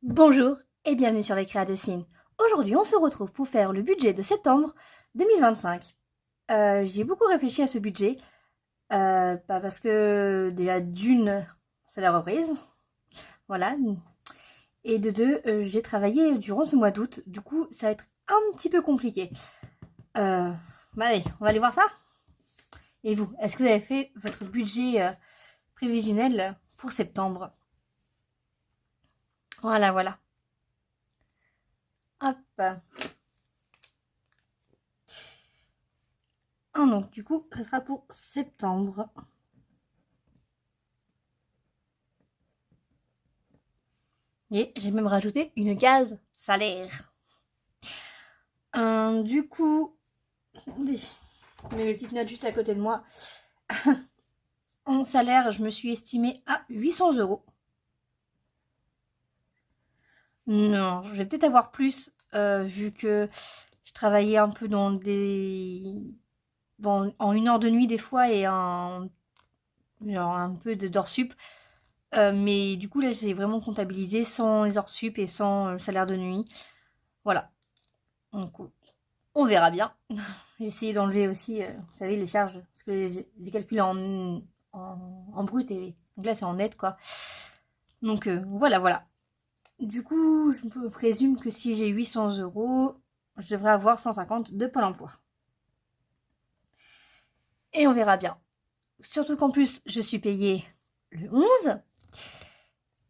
Bonjour et bienvenue sur les Créas de Signes. Aujourd'hui, on se retrouve pour faire le budget de septembre 2025. J'y ai beaucoup réfléchi à ce budget, parce que déjà d'une, c'est la reprise, voilà, et de deux, j'ai travaillé durant ce mois d'août, du coup, ça va être un petit peu compliqué. Allez, on va aller voir ça. Et vous, est-ce que vous avez fait votre budget prévisionnel pour septembre? Voilà, voilà. Hop. Ah, donc du coup, ça sera pour septembre. Et j'ai même rajouté une case salaire. Du coup, attendez, je mets mes petites notes juste à côté de moi. En salaire, je me suis estimée à 800 euros. Non, je vais peut-être avoir plus, vu que je travaillais un peu dans en une heure de nuit des fois et genre un peu d'heures sup. Mais du coup, là, j'ai vraiment comptabilisé sans les heures sup et sans le salaire de nuit. Voilà. Donc, on verra bien. J'ai essayé d'enlever aussi, vous savez, les charges, parce que j'ai calculé en brut, et donc là c'est en net, quoi. Donc voilà, voilà. Du coup, je me présume que si j'ai 800 euros, je devrais avoir 150 de Pôle emploi. Et on verra bien. Surtout qu'en plus, je suis payée le 11,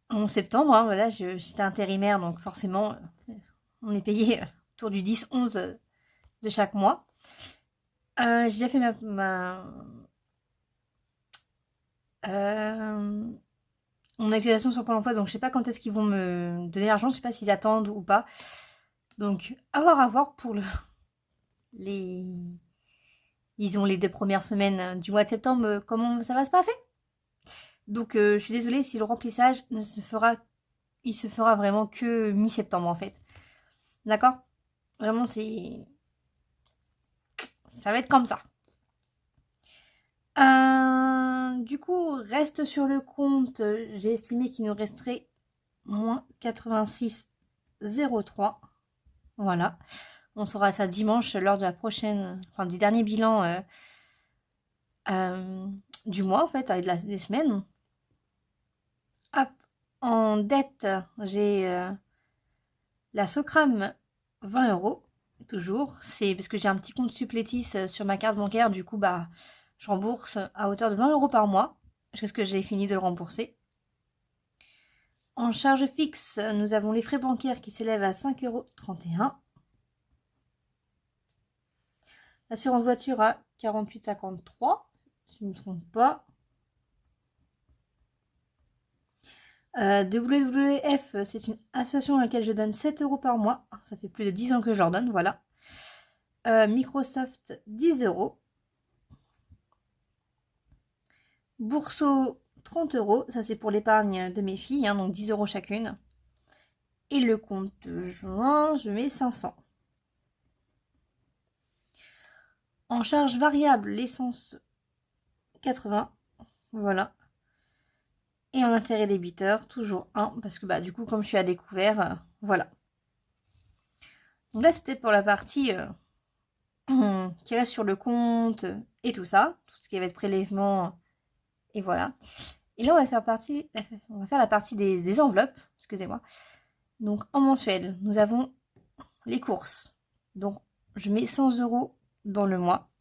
en septembre, hein, voilà, j'étais intérimaire, donc forcément, on est payé autour du 10-11 de chaque mois. J'ai déjà fait euh, mon activation sur Pôle emploi, donc je sais pas quand est-ce qu'ils vont me donner l'argent, je sais pas s'ils attendent ou pas. Donc, à voir pour les, disons, les 2 premières semaines du mois de septembre, comment ça va se passer. Donc, je suis désolée si le remplissage il se fera vraiment que mi-septembre en fait. D'accord? Vraiment, ça va être comme ça. Du coup, reste sur le compte, j'ai estimé qu'il nous resterait moins 86,03. Voilà. On saura ça dimanche lors de la prochaine, enfin du dernier bilan du mois en fait, avec des semaines. Hop. En dette, j'ai la Socram 20 euros, toujours. C'est parce que j'ai un petit compte supplétif sur ma carte bancaire, du coup bah je rembourse à hauteur de 20 euros par mois, jusqu'à ce que j'ai fini de le rembourser. En charge fixe, nous avons les frais bancaires qui s'élèvent à 5,31 €. L'assurance voiture à 48,53, si je ne me trompe pas. WWF, c'est une association à laquelle je donne 7 euros par mois. Ça fait plus de 10 ans que je leur donne, voilà. Microsoft, 10 euros. Bourseau, 30 euros. Ça, c'est pour l'épargne de mes filles, hein, donc 10 euros chacune. Et le compte joint, je mets 500. En charge variable, l'essence, 80. Voilà. Et en intérêt débiteur, toujours 1, parce que bah, du coup, comme je suis à découvert, voilà. Donc là, c'était pour la partie qui reste sur le compte et tout ça, tout ce qui va être prélèvement, et voilà. Et là, on va faire la partie des enveloppes, excusez-moi. Donc, en mensuel, nous avons les courses. Donc, je mets 100 euros dans le mois.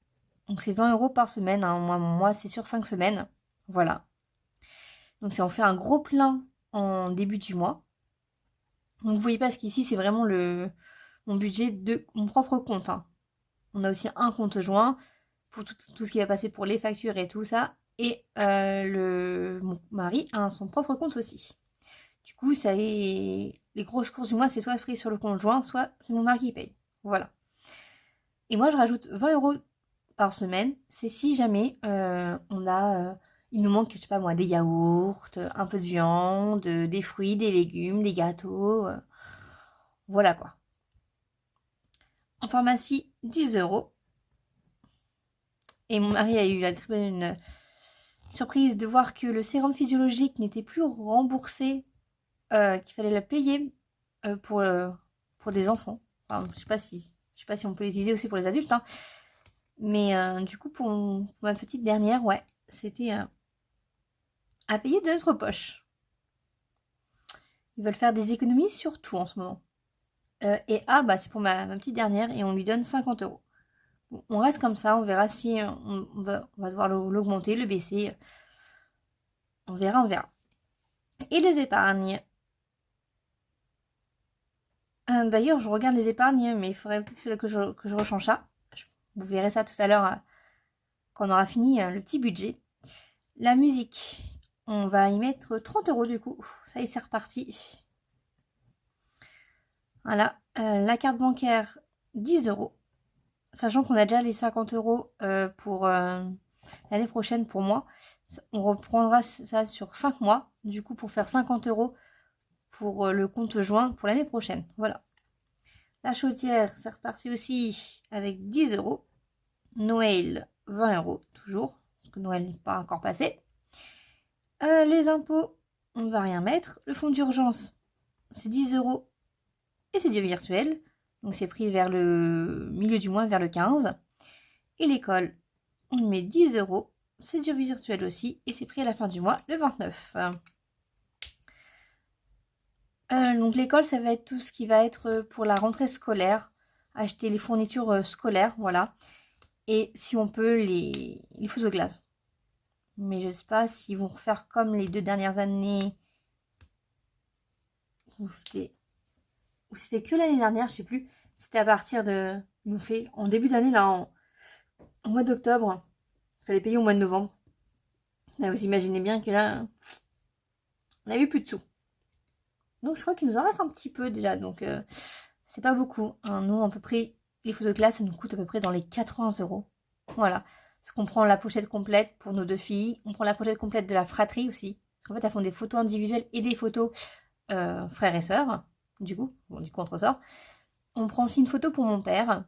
Donc, c'est 20 euros par semaine, hein. Moi, mon mois, c'est sur 5 semaines. Voilà. Donc, on fait un gros plein en début du mois. Donc, vous voyez pas ce qu'ici, c'est vraiment mon budget de mon propre compte, hein. On a aussi un compte joint pour tout ce qui va passer pour les factures et tout ça. Et mon mari a son propre compte aussi. Du coup, les grosses courses du mois, c'est soit pris sur le compte joint, soit c'est mon mari qui paye. Voilà. Et moi, je rajoute 20 euros par semaine. C'est si jamais il nous manque, je sais pas moi, des yaourts, un peu de viande, des fruits, des légumes, des gâteaux. Voilà quoi. En pharmacie, 10 euros. Et mon mari a eu la très bonne surprise de voir que le sérum physiologique n'était plus remboursé, qu'il fallait le payer pour des enfants. Enfin, je sais pas si on peut l'utiliser aussi pour les adultes, hein. Mais du coup, pour ma petite dernière, ouais, c'était à payer de notre poche. Ils veulent faire des économies sur tout en ce moment. Et A, bah, c'est pour ma petite dernière et on lui donne 50 euros. Bon, on reste comme ça, on verra si on va devoir l'augmenter, le baisser. On verra, on verra. Et les épargnes. D'ailleurs, je regarde les épargnes, mais il faudrait peut-être que je rechange ça. Vous verrez ça tout à l'heure quand on aura fini le petit budget. La musique, on va y mettre 30 euros du coup. Ça y est, c'est reparti. Voilà. La carte bancaire, 10 euros. Sachant qu'on a déjà les 50 euros pour l'année prochaine pour moi. On reprendra ça sur 5 mois. Du coup, pour faire 50 euros pour le compte joint pour l'année prochaine. Voilà. La chaudière, c'est reparti aussi avec 10 euros. Noël, 20 euros toujours. Parce que Noël n'est pas encore passé. Les impôts, on ne va rien mettre. Le fonds d'urgence, c'est 10 euros. Et c'est du virtuel. Donc c'est pris vers le milieu du mois, vers le 15. Et l'école, on met 10 euros. C'est du virtuel aussi. Et c'est pris à la fin du mois, le 29. Donc l'école, ça va être tout ce qui va être pour la rentrée scolaire. Acheter les fournitures scolaires, voilà. Et si on peut, les photoglaces. Mais je ne sais pas s'ils vont refaire comme les 2 dernières années. Où c'était que l'année dernière, je sais plus. C'était à partir de... Ils m'ont fait en début d'année, là, en mois d'octobre. Il fallait payer au mois de novembre. Là, vous imaginez bien que là, on n'avait plus de sous. Donc je crois qu'il nous en reste un petit peu déjà. Donc c'est pas beaucoup, hein. Nous, à peu près, les photos de classe, ça nous coûte à peu près dans les 80 euros. Voilà. Parce qu'on prend la pochette complète pour nos 2 filles. On prend la pochette complète de la fratrie aussi. Parce qu'en fait, elles font des photos individuelles et des photos frères et sœurs. Du coup, on ressort. On prend aussi une photo pour mon père.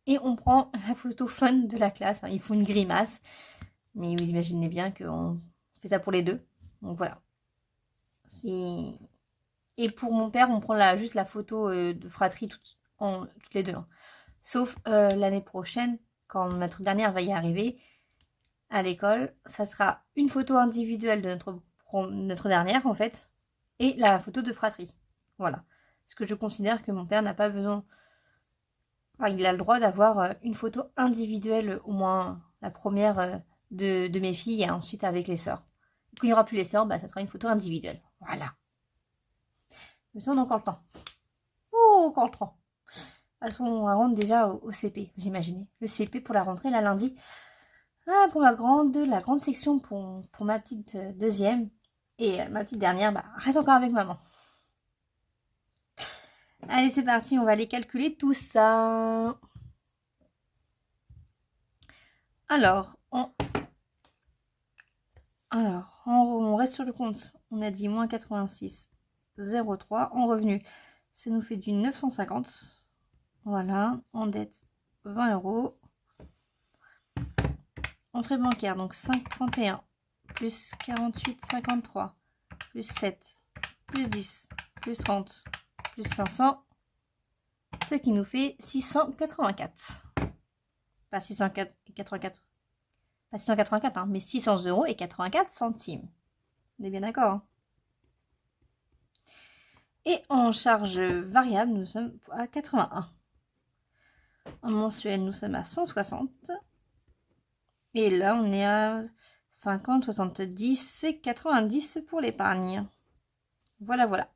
Et on prend la photo fun de la classe. Ils font une grimace. Mais vous imaginez bien qu'on fait ça pour les deux. Donc voilà. Et pour mon père, on prend juste la photo de fratrie toutes les deux, hein. Sauf l'année prochaine, quand notre dernière va y arriver à l'école, ça sera une photo individuelle de notre dernière, en fait, et la photo de fratrie. Voilà. Parce que je considère que mon père n'a pas besoin... Enfin, il a le droit d'avoir une photo individuelle, au moins la première de mes filles, et ensuite avec les sœurs. Quand il n'y aura plus les sœurs, bah, ça sera une photo individuelle. Voilà. Mais ça, on a encore le temps. Oh, encore le temps. De toute façon, on rentre déjà au CP, vous imaginez. Le CP pour la rentrée, là, lundi. Ah, pour la grande section pour ma petite deuxième. Et ma petite dernière, bah, reste encore avec maman. Allez, c'est parti, on va aller calculer tout ça. Alors, on reste sur le compte. On a dit moins 86,03. En revenu, ça nous fait du 950. Voilà, en dette, 20 euros. En frais bancaires, donc 5,31 plus 48,53 plus 7 plus 10 plus 30 plus 500, ce qui nous fait 684. Pas 684, pas 684, hein, mais 600 euros et 84 centimes. On est bien d'accord, hein. Et en charge variable, nous sommes à 81. En mensuel, nous sommes à 160. Et là, on est à 50, 70 et 90 pour l'épargne. Voilà, voilà.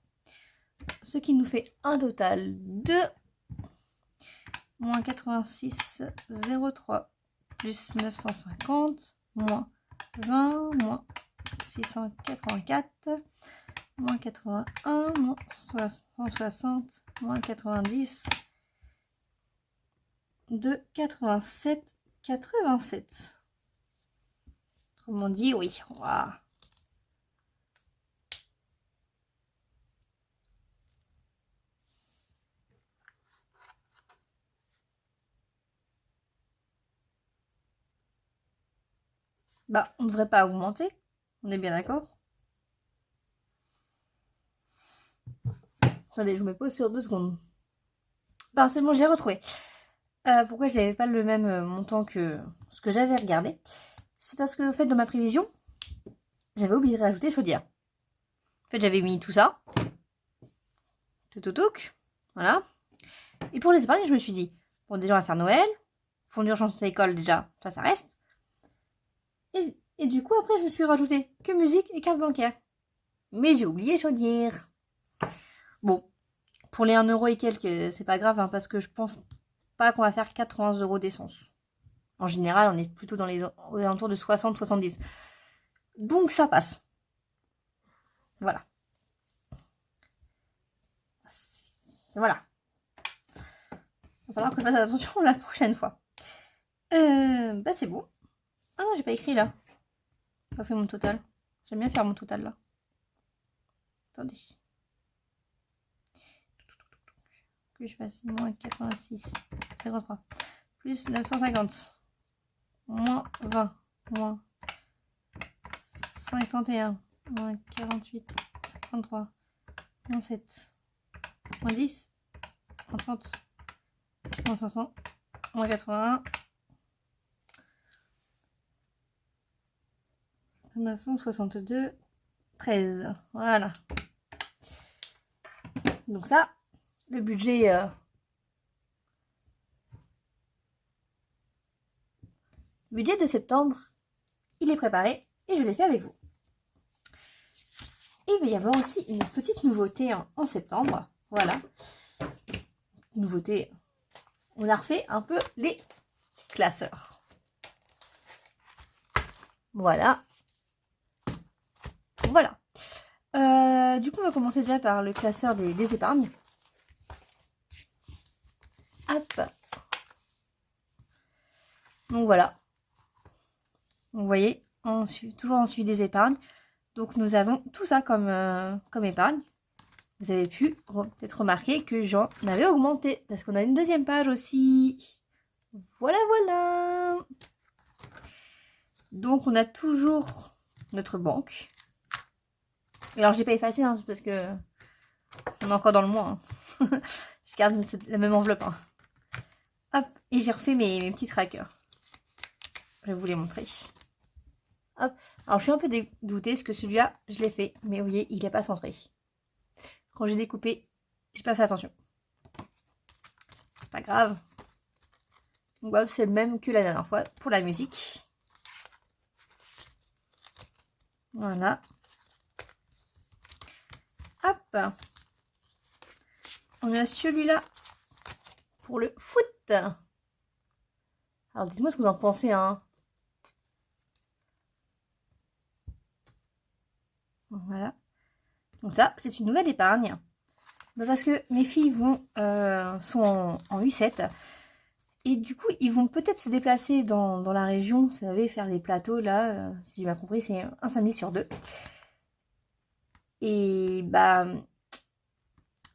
Ce qui nous fait un total de moins 86,03 plus 950, moins 20, moins 684, moins 81, moins 160, moins 90, de 87,87. Autrement dit, oui. Wow. Bah, on ne devrait pas augmenter. On est bien d'accord? Attendez, je vous mets pause sur 2 secondes. Ben, c'est bon, j'ai retrouvé. Pourquoi j'avais pas le même montant que ce que j'avais regardé? C'est parce que, en fait, dans ma prévision, j'avais oublié de rajouter chaudière. En fait, j'avais mis tout ça. Tout. Voilà. Et pour les épargnes, je me suis dit, bon, déjà, on va faire Noël. Fonds d'urgence à l'école, déjà, ça reste. Et du coup, après, je me suis rajouté que musique et carte bancaire. Mais j'ai oublié chaudière. Bon, pour les 1 euro et quelques, c'est pas grave, hein, parce que je pense pas qu'on va faire 80 euros d'essence. En général, on est plutôt dans les alentours de 60-70. Donc, ça passe. Voilà. Voilà. Il va falloir que je fasse attention la prochaine fois. Bah, c'est bon. Ah non, j'ai pas écrit là. J'ai pas fait mon total. J'aime bien faire mon total là. Attendez. Que je fasse moins 86,03 plus 950 moins 20 moins 51 moins 48,53 moins 7 moins 10 moins 30 moins 500 moins 81 162 13. Voilà. Donc ça, le budget de septembre, il est préparé et je l'ai fait avec vous. Et il va y avoir aussi une petite nouveauté en septembre. Voilà. Nouveauté. On a refait un peu les classeurs. Voilà. Voilà. Du coup, on va commencer déjà par le classeur des épargnes. Hop. Donc voilà. Vous voyez, toujours en suivi des épargnes. Donc nous avons tout ça comme épargne. Vous avez pu peut-être remarquer que j'en avais augmenté. Parce qu'on a une deuxième page aussi. Voilà. Donc on a toujours notre banque. Et alors j'ai pas effacé hein, parce que on est encore dans le mois. Hein. Je garde la même enveloppe. Hein. Hop, et j'ai refait mes petits trackers. Je vais vous les montrer. Hop. Alors je suis un peu dégoûtée parce que celui-là, je l'ai fait. Mais vous voyez, il n'est pas centré. Quand j'ai découpé, j'ai pas fait attention. C'est pas grave. Donc hop, c'est le même que la dernière fois pour la musique. Voilà. Hop. On a celui-là pour le foot. Alors dites-moi ce que vous en pensez. Hein. Voilà. Donc ça, c'est une nouvelle épargne. Parce que mes filles sont en U7. Et du coup, ils vont peut-être se déplacer dans la région. Vous savez, faire les plateaux, là. Si j'ai bien compris, c'est un samedi sur 2. Et bah,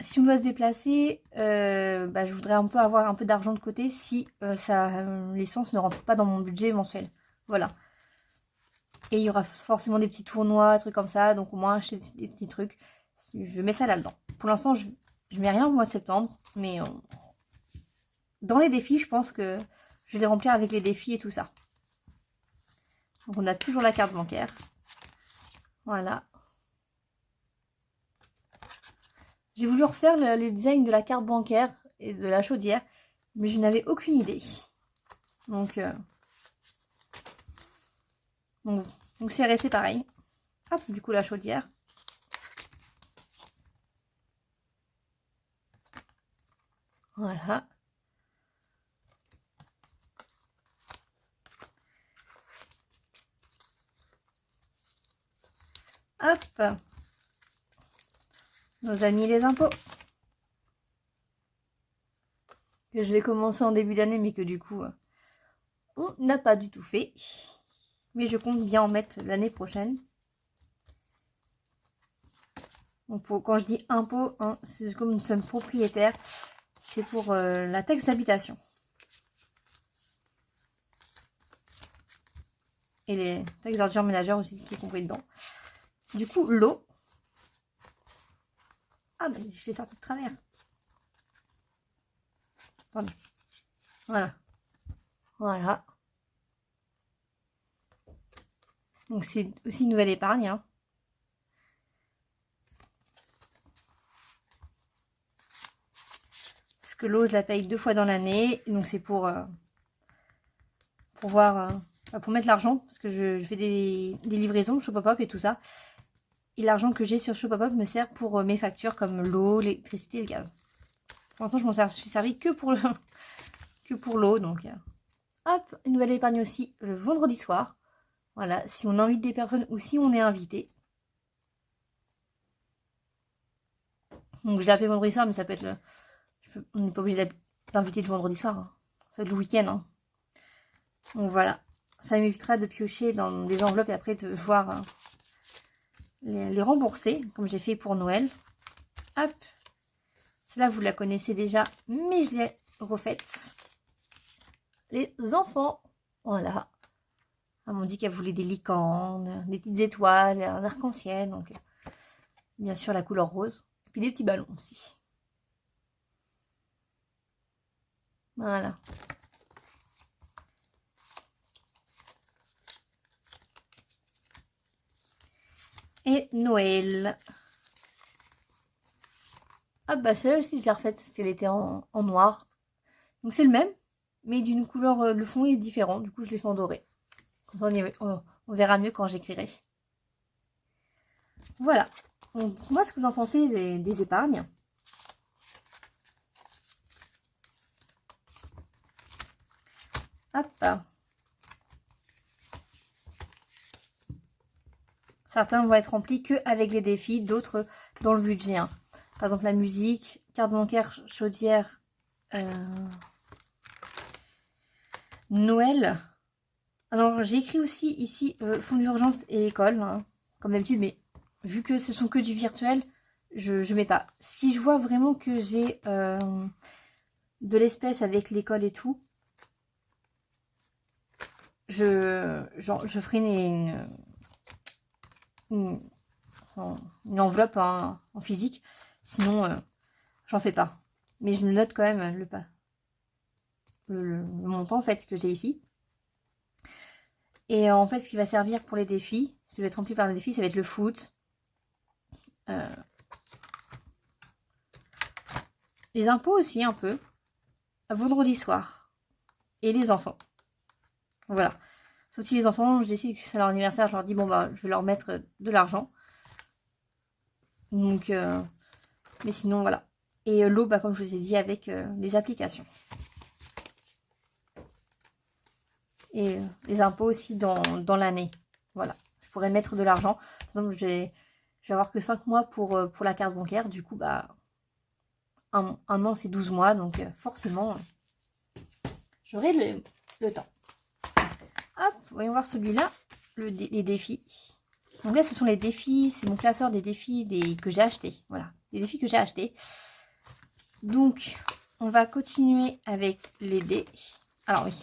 si on doit se déplacer, je voudrais un peu avoir un peu d'argent de côté si l'essence ne rentre pas dans mon budget mensuel. Voilà. Et il y aura forcément des petits tournois, des trucs comme ça. Donc au moins acheter des petits trucs. Je mets ça là-dedans. Pour l'instant, je mets rien au mois de septembre. Mais dans les défis, je pense que je vais les remplir avec les défis et tout ça. Donc on a toujours la carte bancaire. Voilà. J'ai voulu refaire le design de la carte bancaire et de la chaudière. Mais je n'avais aucune idée. Donc c'est resté pareil. Hop, du coup la chaudière. Voilà. Hop. Nos amis les impôts. Que je vais commencer en début d'année, mais que du coup, on n'a pas du tout fait. Mais je compte bien en mettre l'année prochaine. Donc quand je dis impôt, hein, c'est comme nous sommes propriétaires, c'est pour la taxe d'habitation. Et les taxes d'ordures ménagères aussi qui est compris dedans. Du coup, l'eau. Ah, mais je l'ai sorti de travers. Attendez. Voilà. Voilà. Donc c'est aussi une nouvelle épargne. Hein. Parce que l'eau, je la paye 2 fois dans l'année. Donc c'est pour voir, pour mettre l'argent. Parce que je fais des livraisons, Shopopop et tout ça. Et l'argent que j'ai sur Shopopop me sert pour mes factures comme l'eau, l'électricité et le gaz. Pour l'instant, je m'en suis servi que pour l'eau. Donc hop, une nouvelle épargne aussi le vendredi soir. Voilà, si on invite des personnes ou si on est invité. Donc je l'ai appelé vendredi soir, mais ça peut être on n'est pas obligé d'inviter le vendredi soir. Hein. Ça va être le week-end. Hein. Donc voilà, ça m'évitera de piocher dans des enveloppes et après de voir les rembourser, comme j'ai fait pour Noël. Hop, celle-là vous la connaissez déjà, mais je l'ai refaite. Les enfants, voilà. Elle m'a dit qu'elle voulait des licornes, des petites étoiles, un arc-en-ciel, donc bien sûr la couleur rose. Et puis des petits ballons aussi. Voilà. Et Noël. Ah bah celle-là aussi je l'ai refaite, parce qu'elle était en noir. Donc c'est le même, mais d'une couleur, le fond est différent. Du coup je l'ai fait en doré. Comme ça on verra mieux quand j'écrirai. Voilà. Donc dites-moi ce que vous en pensez des épargnes. Hop. Certains vont être remplis qu'avec les défis, d'autres dans le budget. Hein. Par exemple la musique, carte bancaire, chaudière, Noël. Alors j'ai écrit aussi ici fonds d'urgence et école, hein, comme d'habitude, mais vu que ce sont que du virtuel, je mets pas. Si je vois vraiment que j'ai de l'espèce avec l'école et tout, je ferai une enveloppe en physique. Sinon, j'en fais pas. Mais je me note quand même le montant en fait que j'ai ici. Et en fait, ce qui va servir pour les défis, ce qui va être rempli par les défis, ça va être le foot. Les impôts aussi un peu. Vendredi soir. Et les enfants. Voilà. Sauf si les enfants, je décide que c'est leur anniversaire, je leur dis bon bah je vais leur mettre de l'argent. Donc mais sinon voilà. Et l'eau, bah, comme je vous ai dit, avec les applications. Et les impôts aussi dans l'année. Voilà. Je pourrais mettre de l'argent. Par exemple, je vais avoir que 5 mois pour la carte bancaire. Du coup, bah, un an, c'est 12 mois. Donc, forcément, j'aurai le temps. Hop, voyons voir celui-là. Les défis. Donc là, ce sont les défis. C'est mon classeur des défis que j'ai achetés. Voilà. Des défis que j'ai achetés. Donc, on va continuer avec les dés. Alors, oui.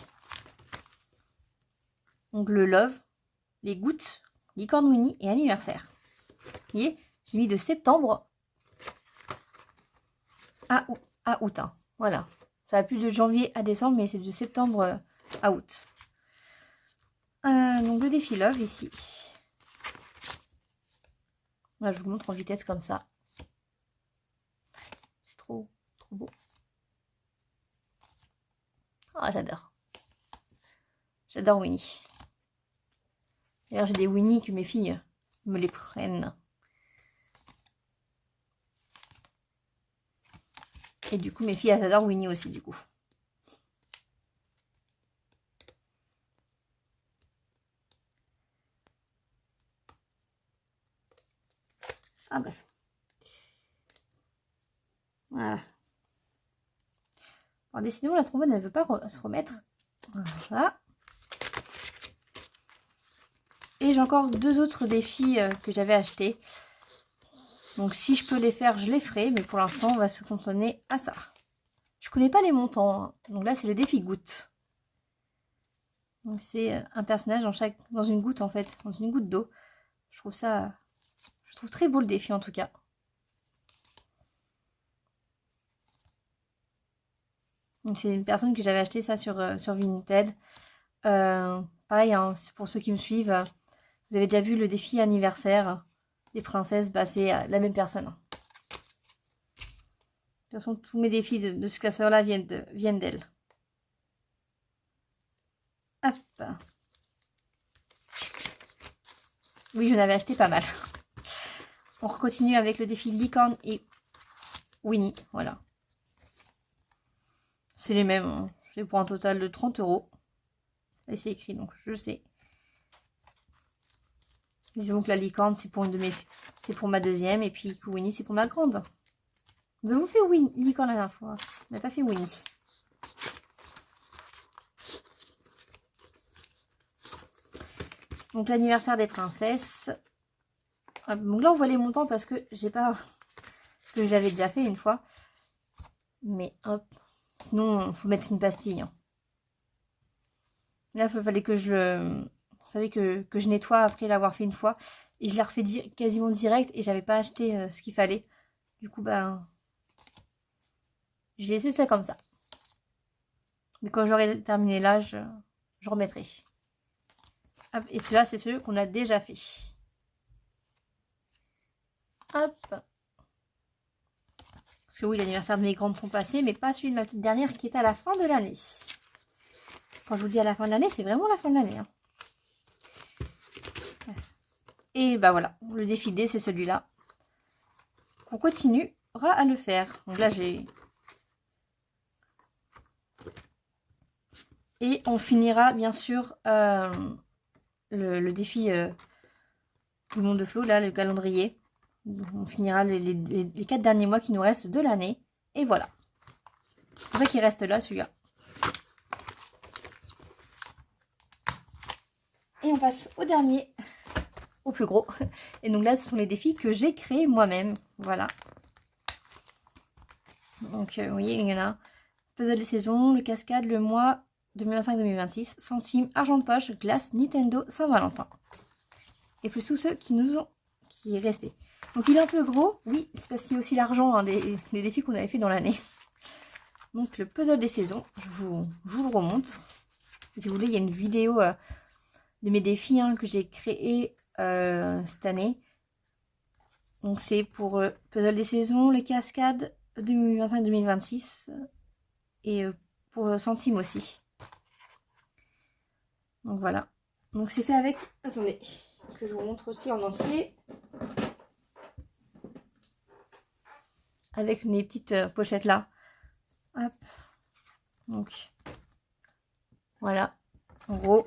Donc, le love, les gouttes, licorne Winnie et anniversaire. Vous voyez, j'ai mis de septembre à août. Hein. Voilà. Ça va plus de janvier à décembre, mais c'est de septembre à août. Donc, le défi love ici. Là, je vous montre en vitesse comme ça. C'est trop beau. Ah, j'adore. J'adore Winnie. D'ailleurs, j'ai des Winnie que mes filles me les prennent. Et du coup, mes filles, elles adorent Winnie aussi, du coup. Ah bah. Voilà. Alors, décidément, la trombone, elle ne veut pas se remettre. Voilà. Et j'ai encore 2 autres défis que j'avais achetés. Donc si je peux les faire, je les ferai. Mais pour l'instant, on va se cantonner à ça. Je connais pas les montants. Hein. Donc là, c'est le défi goutte. Donc c'est un personnage dans une goutte en fait. Dans une goutte d'eau. Je trouve très beau le défi en tout cas. Donc c'est une personne que j'avais acheté ça sur Vinted. Pareil, hein, pour ceux qui me suivent, vous avez déjà vu le défi anniversaire des princesses, bah c'est la même personne. De toute façon, tous mes défis de ce classeur-là viennent d'elle. Hop. Oui, j'en avais acheté pas mal. On continue avec le défi Licorne et Winnie, voilà. C'est les mêmes, hein. C'est pour un total de 30 €. Et c'est écrit, donc je sais. Disons que la licorne, c'est pour c'est pour ma deuxième, et puis Winnie, c'est pour ma grande. Nous avons fait licorne la dernière fois. On n'a pas fait Winnie. Donc l'anniversaire des princesses. Donc là, on voit les montants parce que j'ai pas... Ce que j'avais déjà fait une fois. Mais hop. Sinon, il faut mettre une pastille. Hein. Là, il fallait que je le... Vous savez que je nettoie après l'avoir fait une fois. Et je l'ai refait quasiment direct. Et j'avais pas acheté ce qu'il fallait. Du coup, ben... J'ai laissé ça comme ça. Mais quand j'aurai terminé là, je remettrai. Hop, et ceux-là, c'est ceux qu'on a déjà fait. Hop. Parce que oui, l'anniversaire de mes grandes sont passés, mais pas celui de ma petite dernière qui est à la fin de l'année. Quand je vous dis à la fin de l'année, c'est vraiment la fin de l'année. Hein. Et bah voilà, le défi D, c'est celui-là. On continuera à le faire. Donc là, j'ai... Et on finira, bien sûr, le défi du monde de Flo, là, le calendrier. On finira les 4 derniers mois qui nous restent de l'année. Et voilà. C'est pour ça qu'il reste là, celui-là. Et on passe au dernier, au plus gros. Et donc là, ce sont les défis que j'ai créés moi-même. Voilà. Donc, vous voyez, il y en a puzzle des saisons, le cascade, le mois 2025-2026, centimes, argent de poche, glace, Nintendo, Saint-Valentin. Et plus tous ceux qui est resté. Donc il est un peu gros, oui, c'est parce qu'il y a aussi l'argent hein, des défis qu'on avait fait dans l'année. Donc le puzzle des saisons, je vous le remonte. Si vous voulez, il y a une vidéo de mes défis hein, que j'ai créé cette année. Donc c'est pour puzzle des saisons, les cascades 2025-2026 et pour centimes aussi. Donc voilà. Donc c'est fait avec... Attendez, que je vous montre aussi en entier. Avec mes petites pochettes là. Hop. Donc voilà. En gros,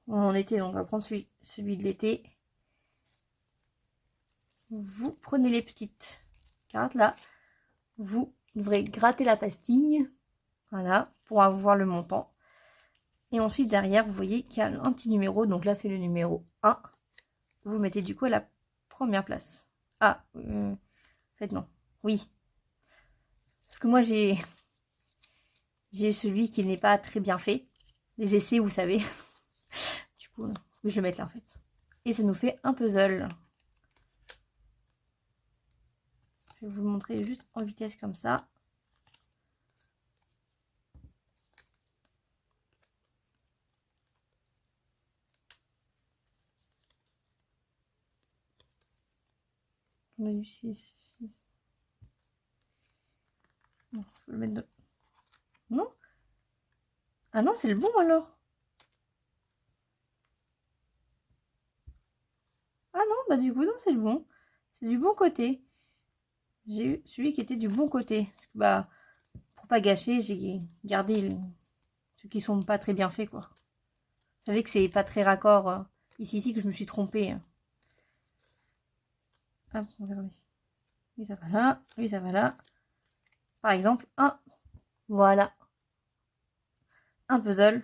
en été, donc on va prendre celui de l'été. Vous prenez les petites cartes là. Vous devrez gratter la pastille. Voilà, pour avoir le montant. Et ensuite, derrière, vous voyez qu'il y a un petit numéro. Donc là, c'est le numéro 1. Vous le mettez du coup à la première place. Ah, en fait, non. Oui. Parce que moi, j'ai celui qui n'est pas très bien fait. Les essais, vous savez. Du coup, je vais le mettre là, en fait. Et ça nous fait un puzzle. Je vais vous le montrer juste en vitesse comme ça. On a du 6. Non, faut le mettre de... Non? Ah non, c'est le bon alors. Ah non, bah du coup, non, c'est le bon. C'est du bon côté. J'ai eu celui qui était du bon côté. Parce que, bah, pour pas gâcher, j'ai gardé ceux qui sont pas très bien faits, quoi. Vous savez que c'est pas très raccord. Ici, que je me suis trompée. Hop, regardez. Lui, ça va là. Lui, ça va là. Par exemple, un. Voilà. Un puzzle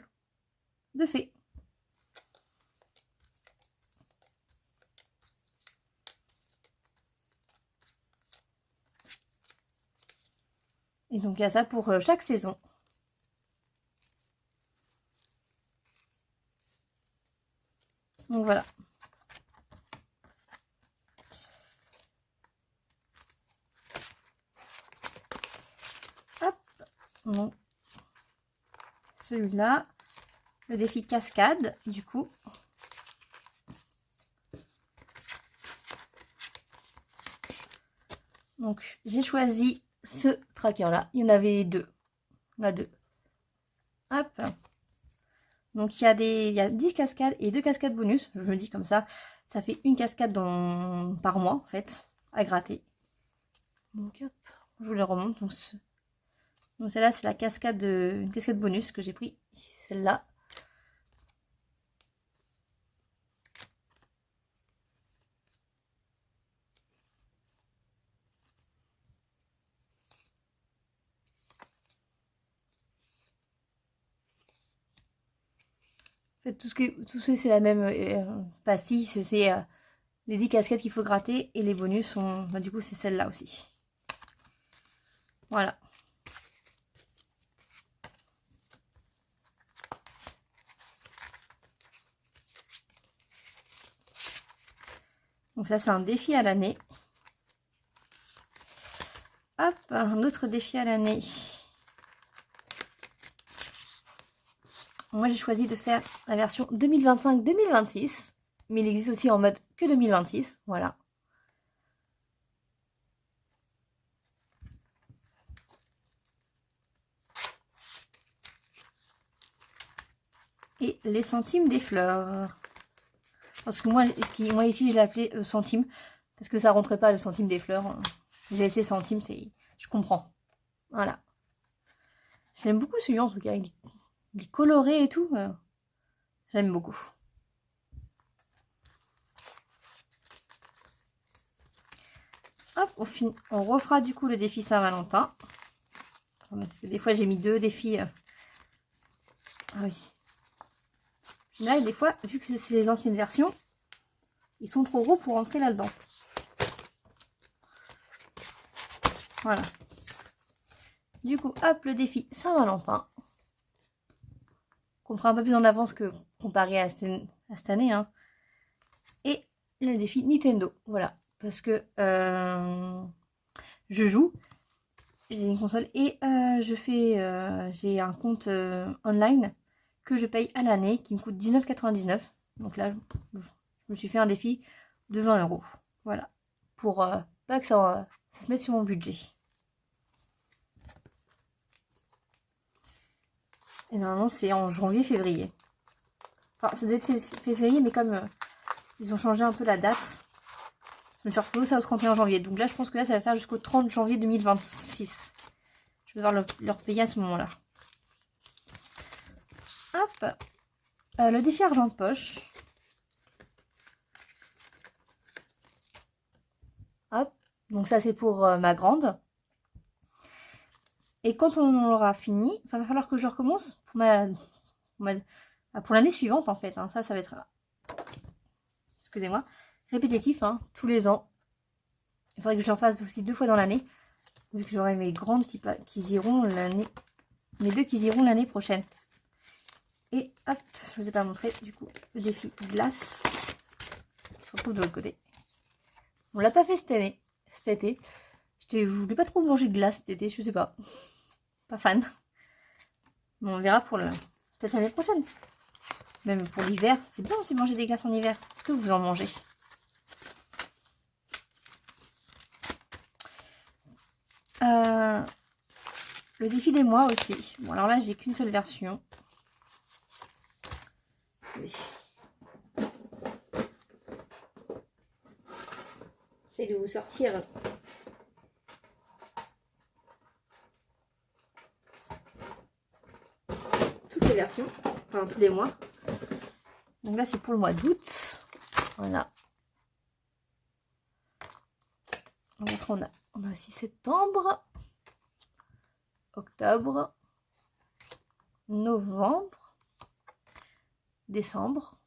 de fait. Et donc, il y a ça pour chaque saison. Donc, voilà. Hop. Donc, celui-là. Le défi cascade, du coup. Donc, j'ai choisi ce tracker-là. Il y en avait deux. Il y en a deux. Hop. Donc, il y a 10 cascades et 2 cascades bonus. Je me dis comme ça, ça fait une cascade par mois, en fait, à gratter. Donc, hop, je vous les remonte. Donc celle-là, c'est une cascade bonus que j'ai pris. Celle-là. En fait, tout ce c'est la même pastille. C'est les 10 casquettes qu'il faut gratter. Et les bonus sont... Bah, du coup, c'est celle-là aussi. Voilà. Donc ça, c'est un défi à l'année. Hop, un autre défi à l'année. Moi, j'ai choisi de faire la version 2025-2026. Mais il existe aussi en mode que 2026. Voilà. Et les centimes des fleurs. Parce que moi ici, je l'ai appelé centime. Parce que ça rentrait pas le centime des fleurs. J'ai laissé centime, je comprends. Voilà. J'aime beaucoup celui-là en tout cas. Il est coloré et tout. J'aime beaucoup. Hop, on refera du coup le défi Saint-Valentin. Parce que des fois j'ai mis 2 défis. Ah oui. Là, des fois, vu que c'est les anciennes versions, ils sont trop gros pour rentrer là-dedans. Voilà. Du coup, hop, le défi Saint-Valentin. Qu'on fera un peu plus en avance que comparé à cette année. Hein. Et le défi Nintendo. Voilà. Parce que je joue. J'ai une console et j'ai un compte online que je paye à l'année qui me coûte 19,99 €. Donc là, je me suis fait un défi de 20 €. Voilà. Pour pas que ça se mette sur mon budget. Et normalement, c'est en janvier-février. Enfin, ça doit être février, mais comme ils ont changé un peu la date, je me suis retrouvée ça au 31 janvier. Donc là, je pense que là, ça va faire jusqu'au 30 janvier 2026. Je vais devoir leur payer à ce moment-là. Hop. Le défi argent de poche. Hop. Donc ça, c'est pour ma grande. Et quand on aura fini, il va falloir que je recommence pour l'année suivante, en fait. Hein. Ça va être, excusez-moi, répétitif, hein, tous les ans. Il faudrait que j'en fasse aussi 2 fois dans l'année. Vu que j'aurai mes grandes qui iront l'année... Mes 2 qui iront l'année prochaine. Et hop, je ne vous ai pas montré, du coup, le défi glace. Il se retrouve de l'autre côté. On l'a pas fait cet été. Je voulais pas trop manger de glace cet été, je sais pas. Pas fan. Mais on verra pour peut-être l'année prochaine. Même pour l'hiver, c'est bien aussi de manger des glaces en hiver. Est-ce que vous en mangez? Le défi des mois aussi. Bon, alors là, j'ai qu'une seule version. J'essaie de vous sortir toutes les versions, enfin tous les mois. Donc là, c'est pour le mois d'août. Voilà. Donc après, on a aussi septembre, octobre, novembre, décembre,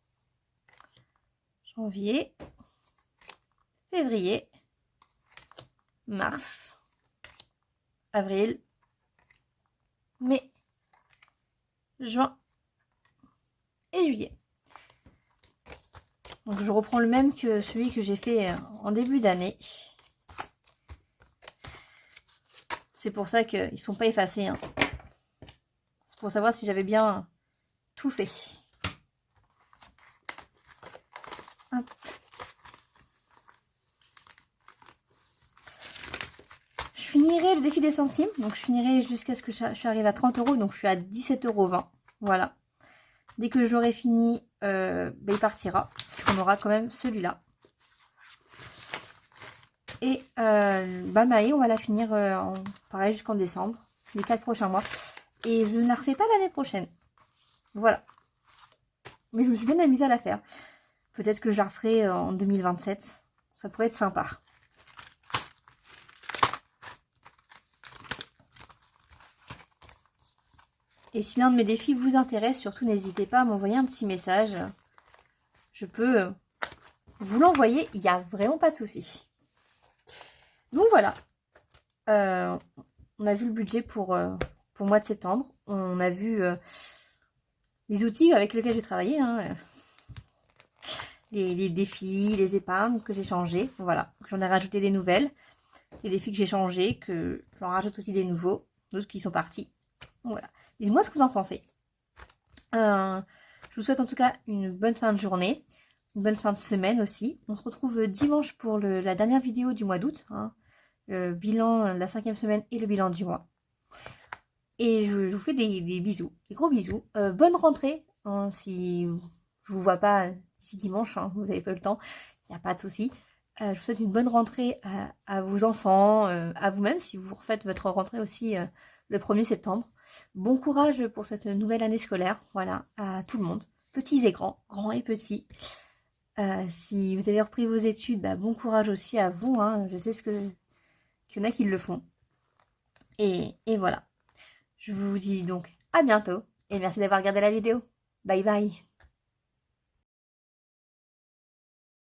janvier, février, mars, avril, mai, juin et juillet. Donc je reprends le même que celui que j'ai fait en début d'année. C'est pour ça qu'ils ne sont pas effacés. Hein. pour savoir si j'avais bien tout fait. Hop. Je finirai le défi des centimes. Donc, je finirai jusqu'à ce que je arrive à 30 €. Donc, je suis à 17,20 €. Voilà. Dès que je l'aurai fini, il partira. Parce qu'on aura quand même celui-là. Et Maë, on va la finir pareil jusqu'en décembre. Les 4 prochains mois. Et je ne la refais pas l'année prochaine. Voilà. Mais je me suis bien amusée à la faire. Peut-être que je la referai en 2027. Ça pourrait être sympa. Et si l'un de mes défis vous intéresse, surtout n'hésitez pas à m'envoyer un petit message. Je peux vous l'envoyer, il n'y a vraiment pas de souci. Donc voilà. On a vu le budget pour le mois de septembre. On a vu les outils avec lesquels j'ai travaillé. Hein. Les défis, les épargnes que j'ai changées. Voilà. J'en ai rajouté des nouvelles. Les défis que j'ai changés, que j'en rajoute aussi des nouveaux. D'autres qui sont partis. Voilà. Dites-moi ce que vous en pensez. Je vous souhaite en tout cas une bonne fin de journée, une bonne fin de semaine aussi. On se retrouve dimanche pour la dernière vidéo du mois d'août. Hein, le bilan de la 5e semaine et le bilan du mois. Et je vous fais des bisous, des gros bisous. Bonne rentrée, hein, si je vous vois pas d'ici dimanche, hein, vous n'avez pas eu le temps, il n'y a pas de souci. Je vous souhaite une bonne rentrée à vos enfants, à vous-même, si vous refaites votre rentrée aussi le 1er septembre. Bon courage pour cette nouvelle année scolaire, voilà, à tout le monde, petits et grands, grands et petits. Si vous avez repris vos études, bon courage aussi à vous, hein, je sais qu'il y en a qui le font. Et voilà. Je vous dis donc à bientôt et merci d'avoir regardé la vidéo. Bye bye.